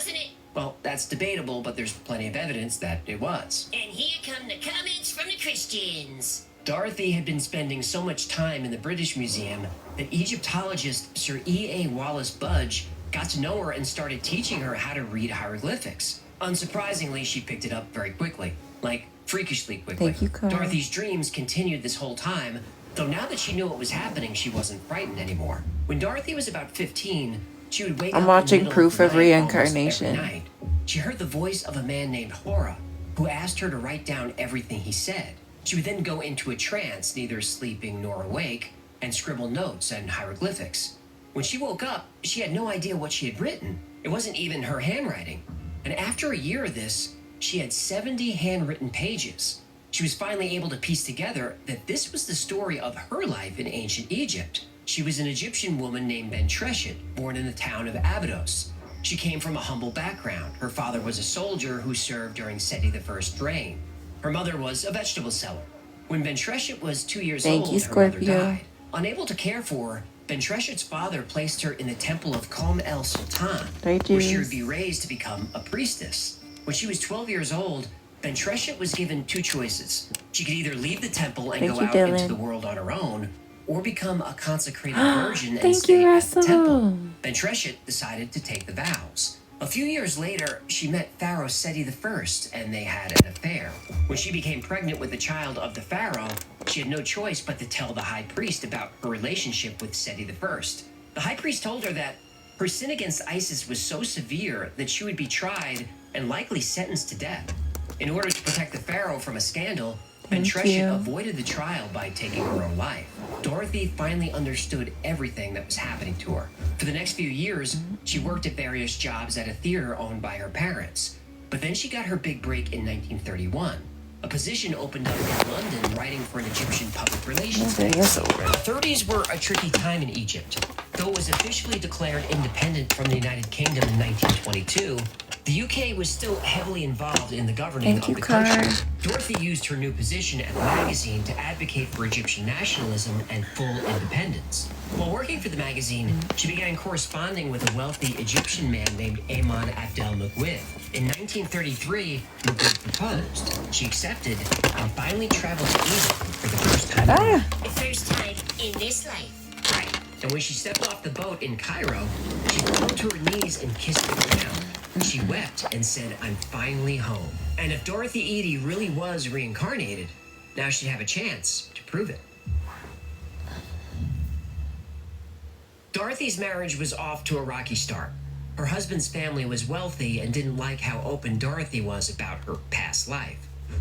wasn't it? Well, that's debatable, but there's plenty of evidence that it was. And here come the comments from the Christians. Dorothy had been spending so much time in the British Museum that Egyptologist Sir E.A. Wallace Budge got to know her and started teaching her how to read hieroglyphics. Unsurprisingly, she picked it up very quickly, like freakishly quickly. Thank you, Carl. Dorothy's dreams continued this whole time, though now that she knew what was happening, she wasn't frightened anymore. When Dorothy was about 15, she would wake up I'm watching in the middle proof the of night reincarnation. almost every night. She heard the voice of a man named Hora, who asked her to write down everything he said. She would then go into a trance, neither sleeping nor awake, and scribble notes and hieroglyphics. When she woke up, she had no idea what she had written. It wasn't even her handwriting. And after a year of this, she had 70 handwritten pages. She was finally able to piece together that this was the story of her life in ancient Egypt. She was an Egyptian woman named Bentreshet, born in the town of Abydos. She came from a humble background. Her father was a soldier who served during Seti I's reign. Her mother was a vegetable seller. When Bentreshet was 2 years Thank old, you, her mother Scorpio. died. Unable to care for her, Bentreshet's father placed her in the temple of Kom El Sultan, Thank where she you. would be raised to become a priestess. When she was 12 years old, Bentreshet was given two choices. She could either leave the temple and Thank go you, out into Dylan. the world on her own, or become a consecrated virgin and Thank stay you, at the temple. Russell. Bentreshet decided to take the vows. A few years later, she met Pharaoh Seti I, and they had an affair. When she became pregnant with the child of the pharaoh, she had no choice but to tell the high priest about her relationship with Seti I. The high priest told her that her sin against Isis was so severe that she would be tried and likely sentenced to death. In order to protect the pharaoh from a scandal, Thank Bentreshet you. avoided the trial by taking her own life. Dorothy finally understood everything that was happening to her. For the next few years, she worked at various jobs at a theater owned by her parents. But then she got her big break in 1931. A position opened up in London writing for an Egyptian public relations Okay, magazine. it's over. The 30s were a tricky time in Egypt. Though it was officially declared independent from the United Kingdom in 1922, the UK was still heavily involved in the governing Thank of you, the country. Car. Dorothy used her new position at the magazine to advocate for Egyptian nationalism and full independence. While working for the magazine, she began corresponding with a wealthy Egyptian man named Amon Abdel Mugwid. In 1933, Mugwid proposed. She accepted and finally traveled to Egypt for the first time. Ah, The first time in this life. Right. And when she stepped off the boat in Cairo, she fell to her knees and kissed the ground. She wept and said, "I'm finally home." And if Dorothy Eady really was reincarnated, now she'd have a chance to prove it. Dorothy's marriage was off to a rocky start. Her husband's family was wealthy and didn't like how open Dorothy was about her past life.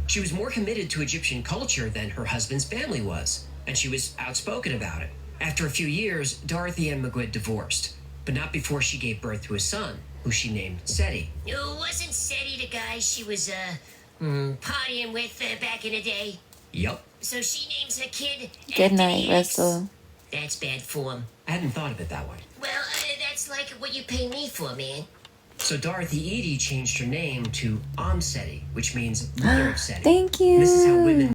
She was more committed to Egyptian culture than her husband's family was, and she was outspoken about it. After a few years, Dorothy and Mugwid divorced, but not before she gave birth to a son, who she named Seti. Oh, wasn't Seti the guy she was, partying with back in the day? Yup. So she names her kid good after night, the ex? Russell. That's bad form. I hadn't thought of it that way. Well, that's like what you pay me for, man. So Dorothy Eady changed her name to Seti, which means Mother of Seti. Thank you. This is how women